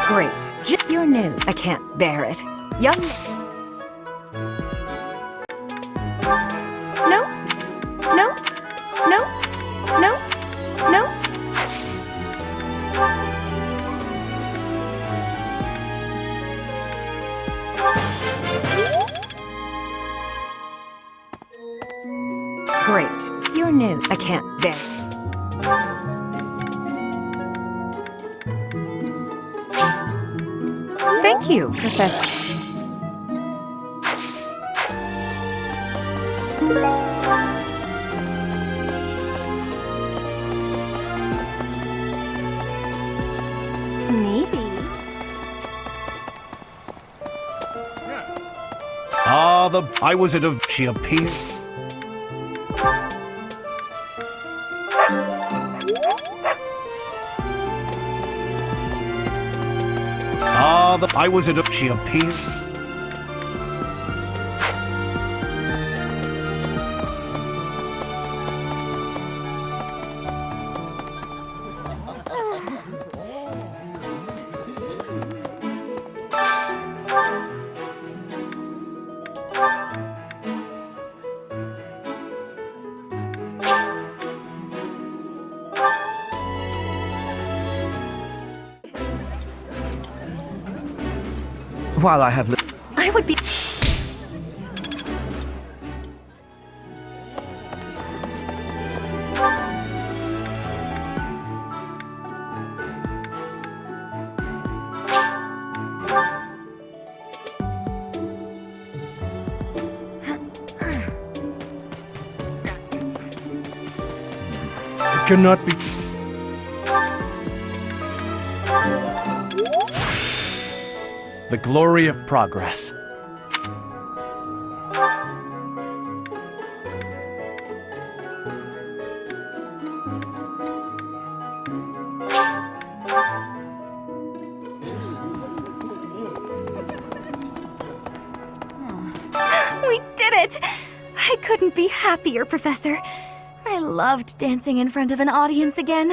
Great. You're new. I can't bear it. Young... No. No. No. No. No. Great. You're new. I can't bear it. Thank you, Professor. Maybe. I was at a... She appeared... I was at a... She appeared... While I have... I would be... It cannot be... The glory of progress. We did it! I couldn't be happier, Professor. I loved dancing in front of an audience again.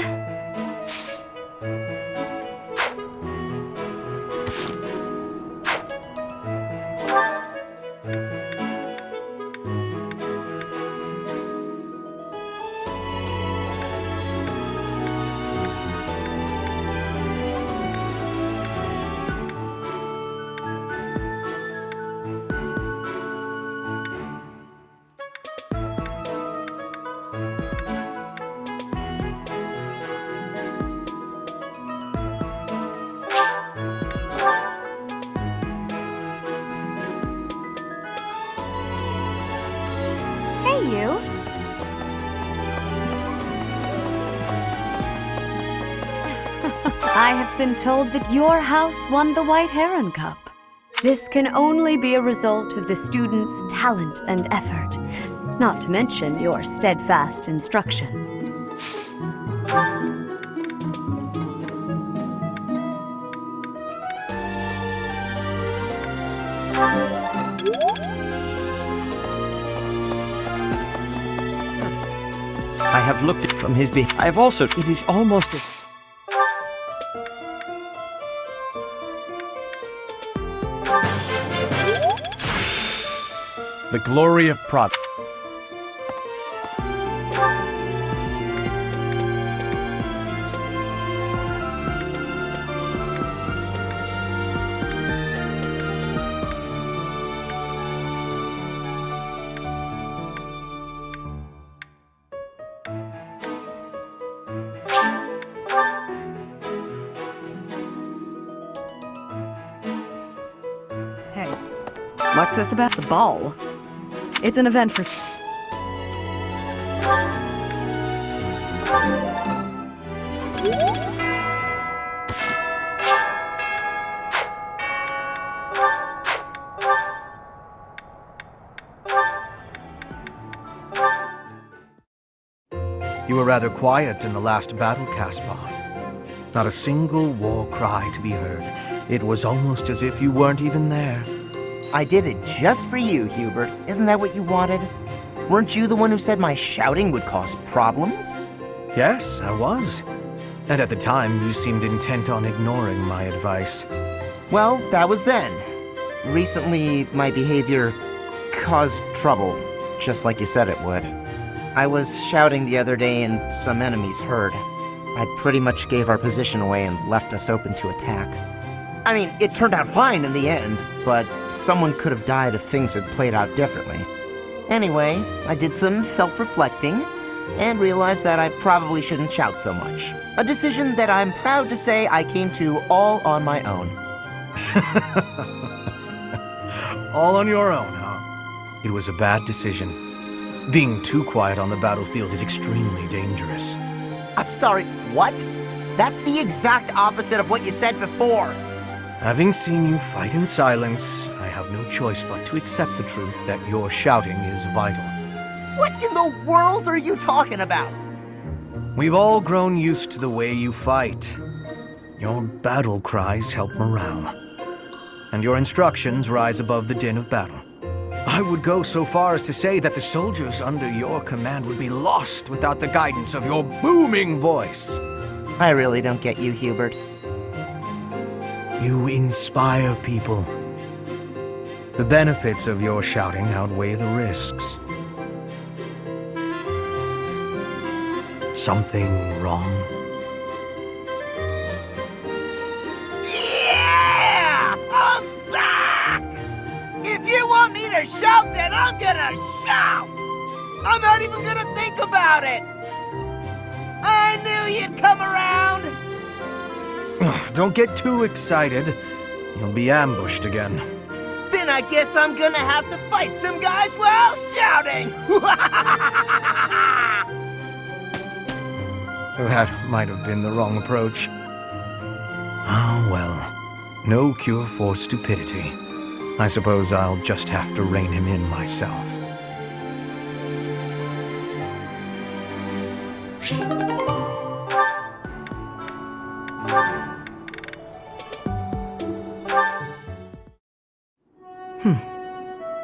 You? I have been told that your house won the White Heron Cup. This can only be a result of the students' talent and effort, not to mention your steadfast instruction. I have looked at from his behalf. I have also... It is almost as... The glory of progress. Hey, what's this about? The ball. It's an event for... You were rather quiet in the last battle, Caspar. Not a single war cry to be heard. It was almost as if you weren't even there. I did it just for you, Hubert. Isn't that what you wanted? Weren't you the one who said my shouting would cause problems? Yes, I was. And at the time, you seemed intent on ignoring my advice. Well, that was then. Recently, my behavior caused trouble, just like you said it would. I was shouting the other day and some enemies heard. I pretty much gave our position away and left us open to attack. I mean, it turned out fine in the end, but someone could have died if things had played out differently. Anyway, I did some self-reflecting and realized that I probably shouldn't shout so much. A decision that I'm proud to say I came to all on my own. All on your own, huh? It was a bad decision. Being too quiet on the battlefield is extremely dangerous. I'm sorry, what? That's the exact opposite of what you said before. Having seen you fight in silence, I have no choice but to accept the truth that your shouting is vital. What in the world are you talking about? We've all grown used to the way you fight. Your battle cries help morale, and your instructions rise above the din of battle. I would go so far as to say that the soldiers under your command would be lost without the guidance of your booming voice. I really don't get you, Hubert. You inspire people. The benefits of your shouting outweigh the risks. Something wrong? Yeah! I'm back! If you want me to shout, then I'm gonna shout! I'm not even gonna think about it! I knew you'd come around! Don't get too excited. You'll be ambushed again. Then I guess I'm gonna have to fight some guys while shouting! That might have been the wrong approach. Ah, well. No cure for stupidity. I suppose I'll just have to rein him in myself.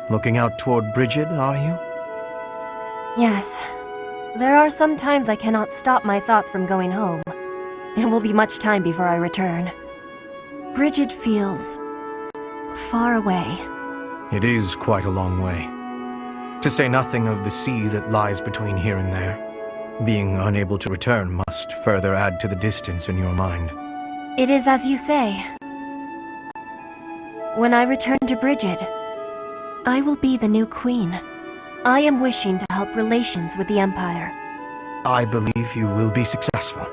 Looking out toward Bridget, are you? Yes. There are some times I cannot stop my thoughts from going home. It will be much time before I return. Bridget feels far away. It is quite a long way. To say nothing of the sea that lies between here and there. Being unable to return must further add to the distance in your mind. It is as you say. When I return to Bridget, I will be the new queen. I am wishing to help relations with the Empire. I believe you will be successful.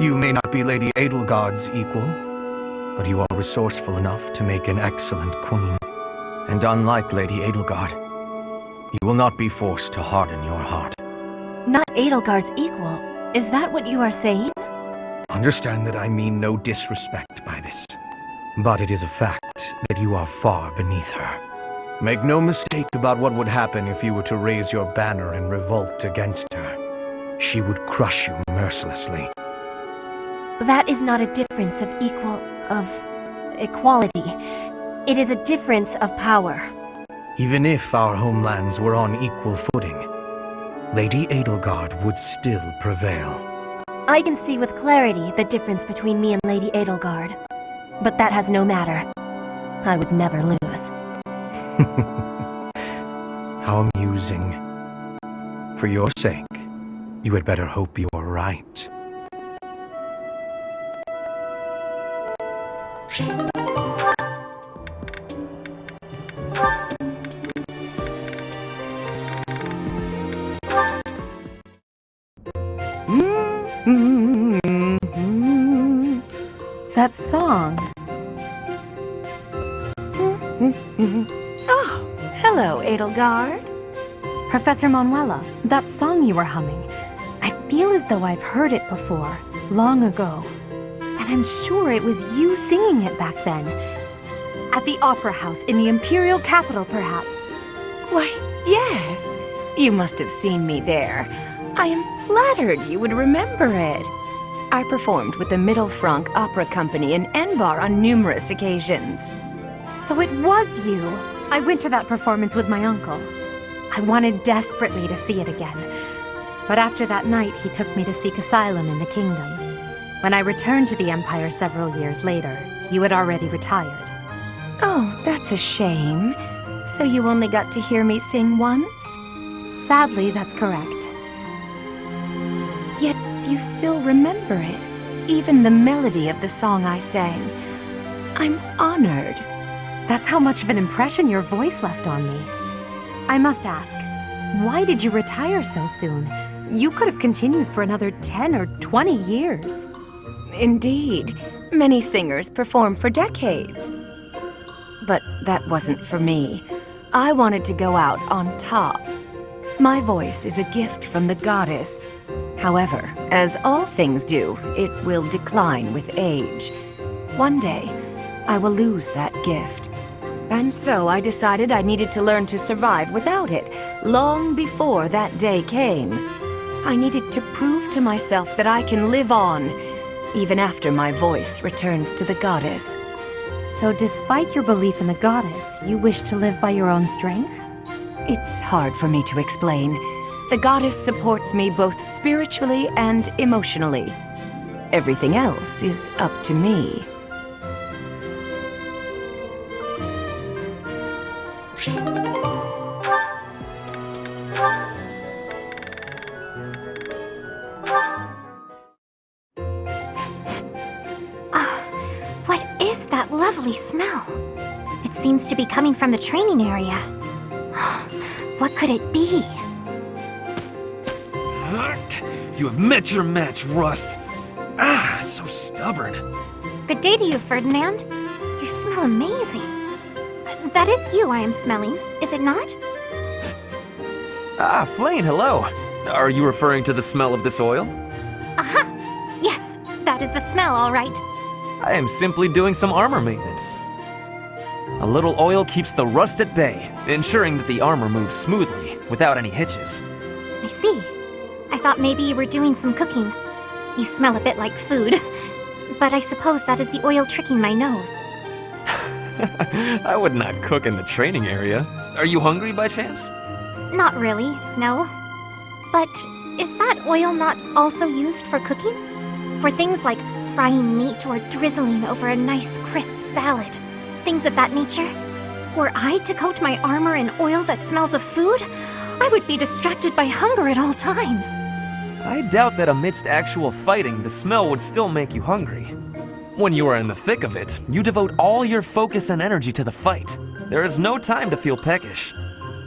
You may not be Lady Edelgard's equal, but you are resourceful enough to make an excellent queen. And unlike Lady Edelgard, you will not be forced to harden your heart. Not Edelgard's equal? Is that what you are saying? Understand that I mean no disrespect by this, but it is a fact that you are far beneath her. Make no mistake about what would happen if you were to raise your banner in revolt against her. She would crush you mercilessly. That is not a difference of equality. It is a difference of power. Even if our homelands were on equal footing, Lady Edelgard would still prevail. I can see with clarity the difference between me and Lady Edelgard. But that has no matter. I would never lose. How amusing. For your sake, you had better hope you are right. That song. Oh, hello, Edelgard. Professor Manuela, that song you were humming, I feel as though I've heard it before, long ago. And I'm sure it was you singing it back then. At the Opera House in the Imperial Capital, perhaps. Why, yes. You must have seen me there. I am flattered you would remember it. I performed with the Mittelfranc Opera Company in Enbar on numerous occasions. So it was you. I went to that performance with my uncle. I wanted desperately to see it again. But after that night, he took me to seek asylum in the kingdom. When I returned to the Empire several years later, you had already retired. Oh, that's a shame. So you only got to hear me sing once? Sadly, that's correct. Yet you still remember it, even the melody of the song I sang. I'm honored. That's how much of an impression your voice left on me. I must ask, why did you retire so soon? You could have continued for another 10 or 20 years. Indeed, many singers perform for decades. But that wasn't for me. I wanted to go out on top. My voice is a gift from the goddess. However, as all things do, it will decline with age. One day, I will lose that gift. And so I decided I needed to learn to survive without it, long before that day came. I needed to prove to myself that I can live on, even after my voice returns to the goddess. So despite your belief in the goddess, you wish to live by your own strength? It's hard for me to explain. The goddess supports me both spiritually and emotionally. Everything else is up to me. What is that lovely smell? It seems to be coming from the training area. What could it be? You have met your match, Rust. Ah, so stubborn. Good day to you, Ferdinand. You smell amazing. That is you I am smelling, is it not? Ah, Flane, hello. Are you referring to the smell of this oil? Aha! Yes, that is the smell, all right. I am simply doing some armor maintenance. A little oil keeps the rust at bay, ensuring that the armor moves smoothly, without any hitches. I see. I thought maybe you were doing some cooking. You smell a bit like food. But I suppose that is the oil tricking my nose. I would not cook in the training area. Are you hungry by chance? Not really, no. But is that oil not also used for cooking? For things like frying meat or drizzling over a nice crisp salad? Things of that nature? Were I to coat my armor in oil that smells of food, I would be distracted by hunger at all times. I doubt that amidst actual fighting, the smell would still make you hungry. When you are in the thick of it, you devote all your focus and energy to the fight. There is no time to feel peckish.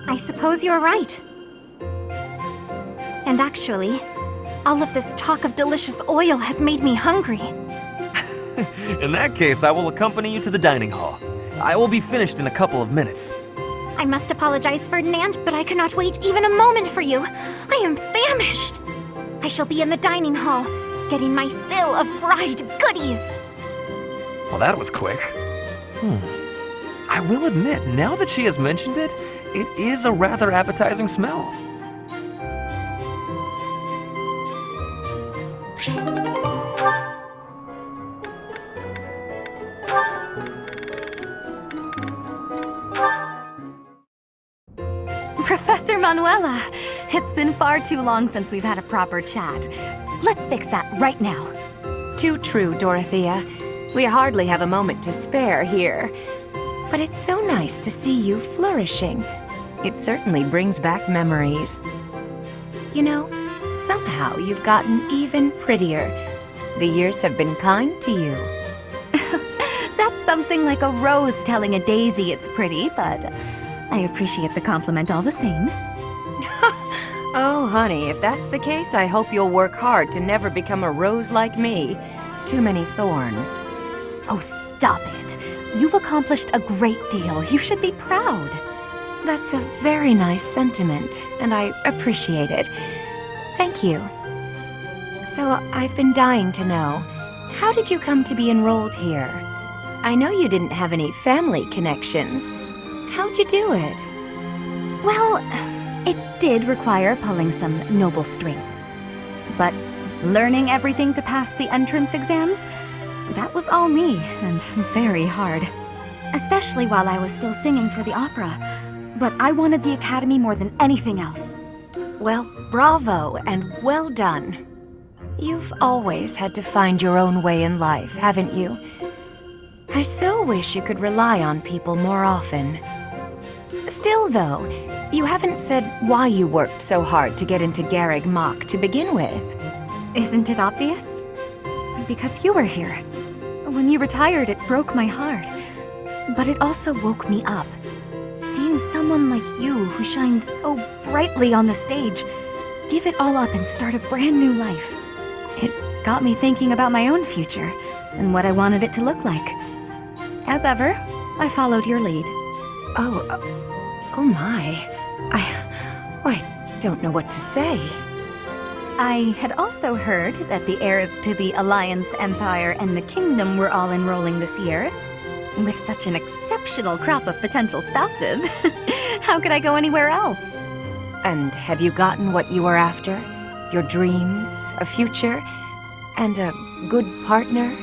I suppose you're right. And actually, all of this talk of delicious oil has made me hungry. In that case, I will accompany you to the dining hall. I will be finished in a couple of minutes. I must apologize, Ferdinand, but I cannot wait even a moment for you. I am famished. I shall be in the dining hall, getting my fill of fried goodies. Well, that was quick. I will admit, now that she has mentioned it, it is a rather appetizing smell. Professor Manuela, it's been far too long since we've had a proper chat. Let's fix that right now. Too true, Dorothea. We hardly have a moment to spare here. But it's so nice to see you flourishing. It certainly brings back memories. You know, somehow you've gotten even prettier. The years have been kind to you. That's something like a rose telling a daisy it's pretty, but I appreciate the compliment all the same. Oh, honey, if that's the case, I hope you'll work hard to never become a rose like me. Too many thorns. Oh, stop it. You've accomplished a great deal. You should be proud. That's a very nice sentiment, and I appreciate it. Thank you. So, I've been dying to know, how did you come to be enrolled here? I know you didn't have any family connections. How'd you do it? Well, it did require pulling some noble strings. But learning everything to pass the entrance exams? That was all me, and very hard. Especially while I was still singing for the opera. But I wanted the Academy more than anything else. Well, bravo and well done. You've always had to find your own way in life, haven't you? I so wish you could rely on people more often. Still, though, you haven't said why you worked so hard to get into Garrig Mach to begin with. Isn't it obvious? Because you were here. When you retired, it broke my heart. But it also woke me up. Seeing someone like you, who shined so brightly on the stage, give it all up and start a brand new life. It got me thinking about my own future, and what I wanted it to look like. As ever, I followed your lead. Oh my. I don't know what to say. I had also heard that the heirs to the Alliance, Empire, and the Kingdom were all enrolling this year. With such an exceptional crop of potential spouses, how could I go anywhere else? And have you gotten what you were after? Your dreams, a future, and a good partner?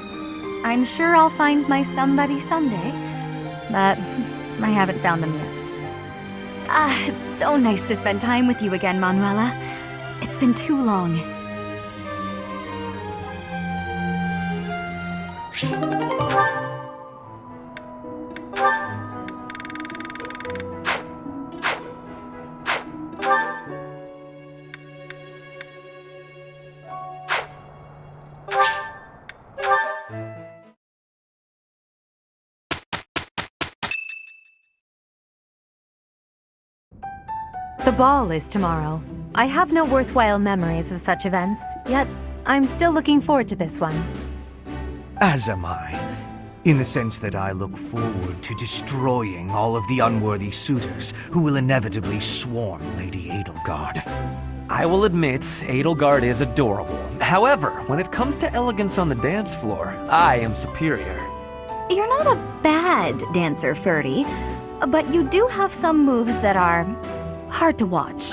I'm sure I'll find my somebody someday, but I haven't found them yet. It's so nice to spend time with you again, Manuela. It's been too long. The ball is tomorrow. I have no worthwhile memories of such events, yet I'm still looking forward to this one. As am I, in the sense that I look forward to destroying all of the unworthy suitors who will inevitably swarm Lady Edelgard. I will admit, Edelgard is adorable. However, when it comes to elegance on the dance floor, I am superior. You're not a bad dancer, Ferdy, but you do have some moves that are hard to watch.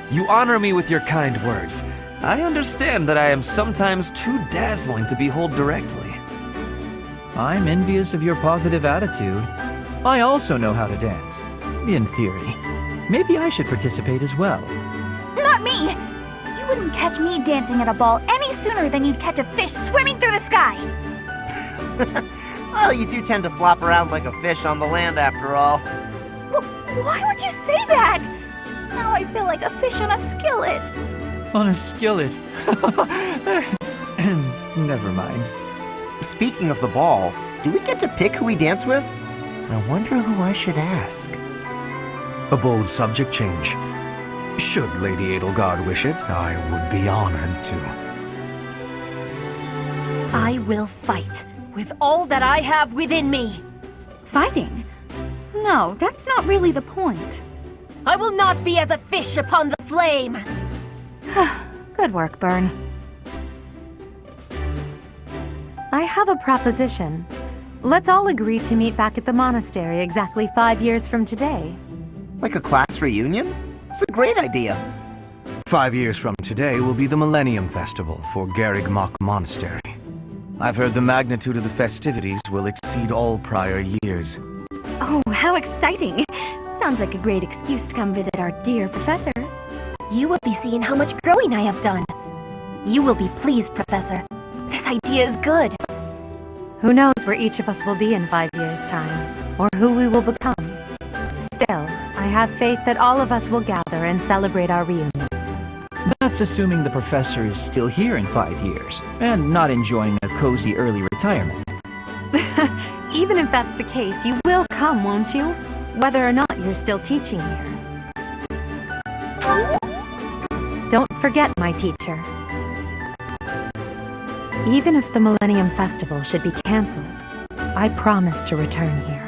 You honor me with your kind words. I understand that I am sometimes too dazzling to behold directly. I'm envious of your positive attitude. I also know how to dance, in theory. Maybe I should participate as well. Not me! You wouldn't catch me dancing at a ball any sooner than you'd catch a fish swimming through the sky! Well, you do tend to flop around like a fish on the land after all. Why would you say that? Now I feel like a fish on a skillet. On a skillet. Never mind. Speaking of the ball, do we get to pick who we dance with? I wonder who I should ask. A bold subject change. Should Lady Edelgard wish it, I would be honored to. I will fight with all that I have within me. Fighting? No, that's not really the point. I will not be as a fish upon the flame. Good work, Byrne. I have a proposition. Let's all agree to meet back at the monastery exactly 5 years from today. Like a class reunion? It's a great idea. 5 years from today will be the Millennium Festival for Garrig Mach Monastery. I've heard the magnitude of the festivities will exceed all prior years. Oh, how exciting! Sounds like a great excuse to come visit our dear professor. You will be seeing how much growing I have done. You will be pleased, Professor. This idea is good. Who knows where each of us will be in 5 years' time, or who we will become. Still, I have faith that all of us will gather and celebrate our reunion. That's assuming the professor is still here in 5 years, and not enjoying a cozy early retirement. Even if that's the case, you will come, won't you? Whether or not you're still teaching here. Don't forget, my teacher. Even if the Millennium Festival should be cancelled, I promise to return here.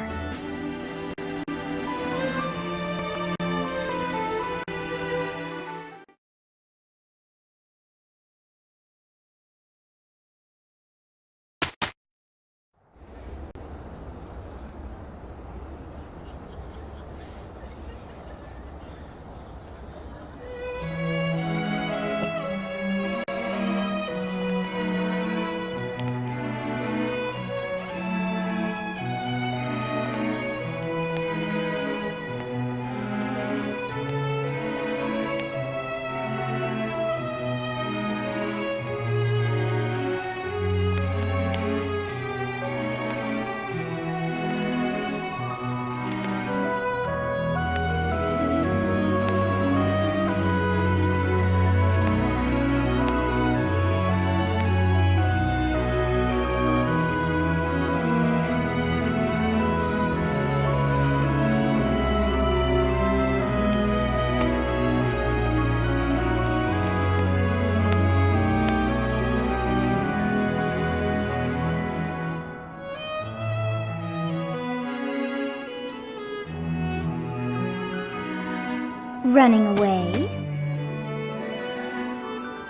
Running away?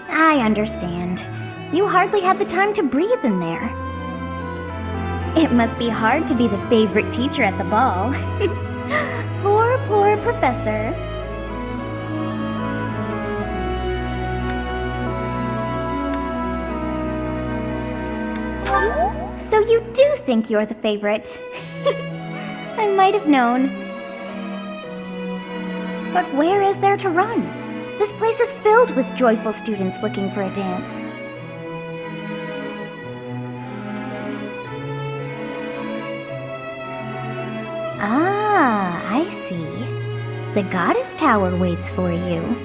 I understand. You hardly had the time to breathe in there. It must be hard to be the favorite teacher at the ball. Poor professor. So you do think you're the favorite? I might have known. But where is there to run? This place is filled with joyful students looking for a dance. Ah, I see. The Goddess Tower waits for you.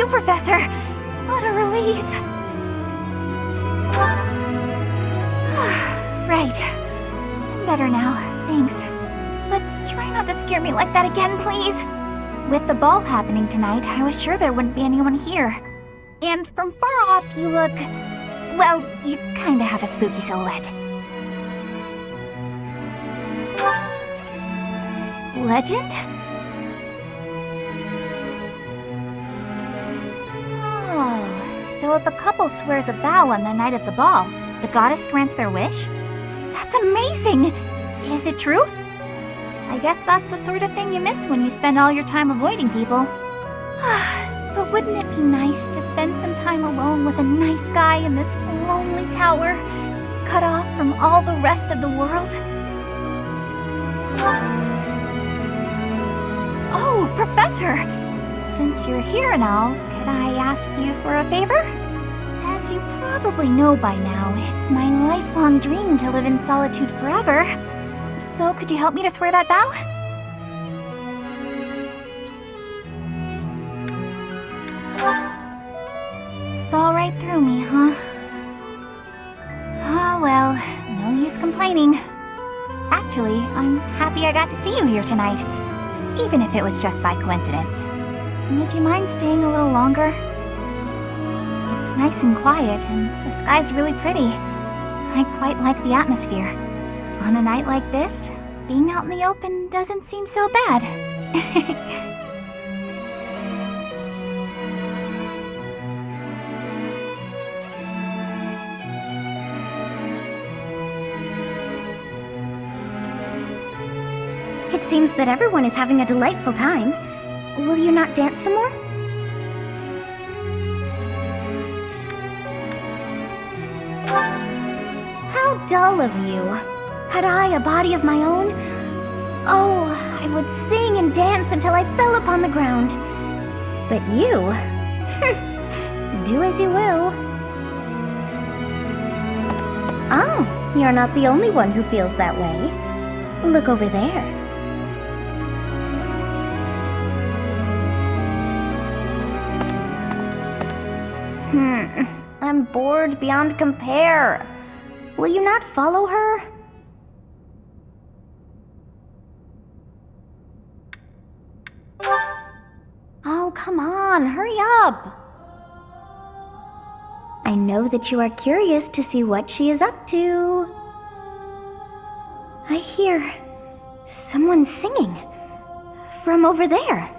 Professor! What a relief! Right. I'm better now, thanks. But try not to scare me like that again, please. With the ball happening tonight, I was sure there wouldn't be anyone here. And from far off, you look... well, you kinda have a spooky silhouette. Legend? So if a couple swears a vow on the night of the ball, the goddess grants their wish? That's amazing! Is it true? I guess that's the sort of thing you miss when you spend all your time avoiding people. But wouldn't it be nice to spend some time alone with a nice guy in this lonely tower, cut off from all the rest of the world? Oh, Professor! Since you're here and all, could I ask you for a favor? As you probably know by now, it's my lifelong dream to live in solitude forever. So could you help me to swear that vow? Saw right through me, huh? Ah, well, no use complaining. Actually, I'm happy I got to see you here tonight, even if it was just by coincidence. Would you mind staying a little longer? It's nice and quiet, and the sky's really pretty. I quite like the atmosphere. On a night like this, being out in the open doesn't seem so bad. It seems that everyone is having a delightful time. Will you not dance some more? How dull of you. Had I a body of my own? Oh, I would sing and dance until I fell upon the ground. But you? Do as you will. Oh, you're not the only one who feels that way. Look over there. I'm bored beyond compare. Will you not follow her? Oh, come on, hurry up. I know that you are curious to see what she is up to. I hear someone singing from over there.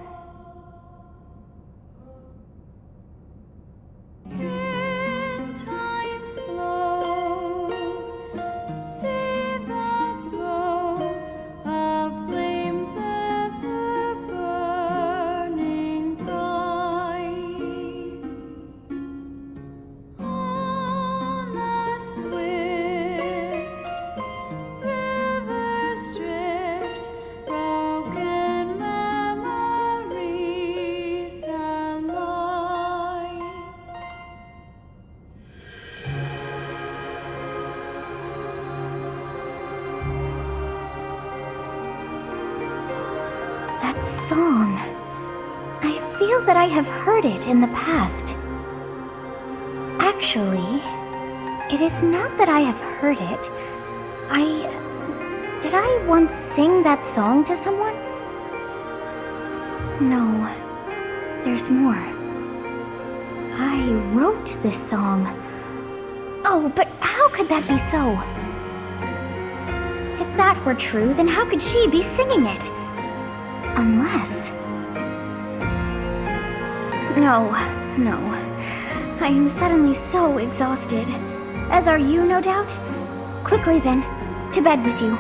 That song. I feel that I have heard it in the past. Actually, it is not that I have heard it. Did I once sing that song to someone? No, there's more. I wrote this song. Oh, but how could that be so? If that were true, then how could she be singing it? Unless... No. I am suddenly so exhausted. As are you, no doubt? Quickly then, to bed with you.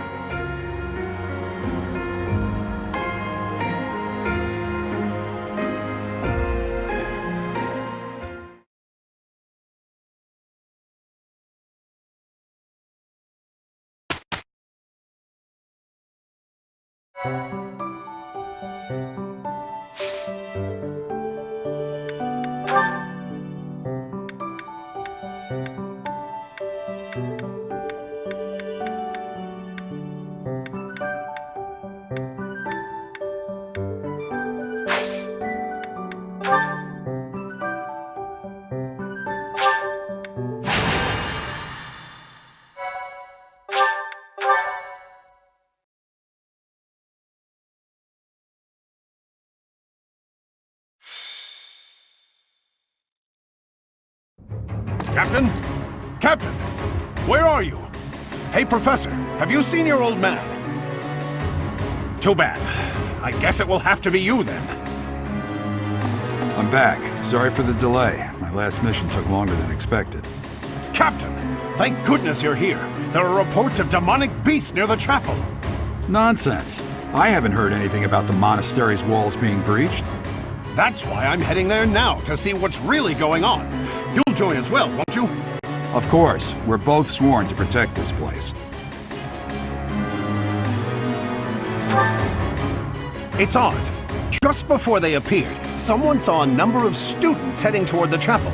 Captain? Captain! Where are you? Hey, Professor, have you seen your old man? Too bad. I guess it will have to be you then. I'm back. Sorry for the delay. My last mission took longer than expected. Captain, thank goodness you're here. There are reports of demonic beasts near the chapel. Nonsense. I haven't heard anything about the monastery's walls being breached. That's why I'm heading there now, to see what's really going on. You'll join as well, won't you? Of course. We're both sworn to protect this place. It's odd. Just before they appeared, someone saw a number of students heading toward the chapel.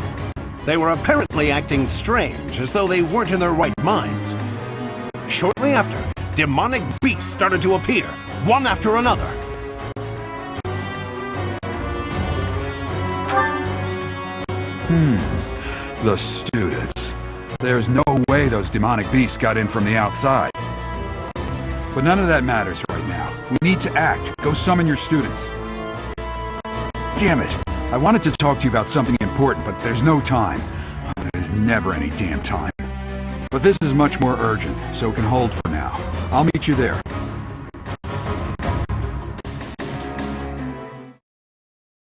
They were apparently acting strange, as though they weren't in their right minds. Shortly after, demonic beasts started to appear, one after another. The students. There's no way those demonic beasts got in from the outside. But none of that matters right now. We need to act. Go summon your students. Damn it. I wanted to talk to you about something important, but there's no time. There's never any damn time. But this is much more urgent, so it can hold for now. I'll meet you there.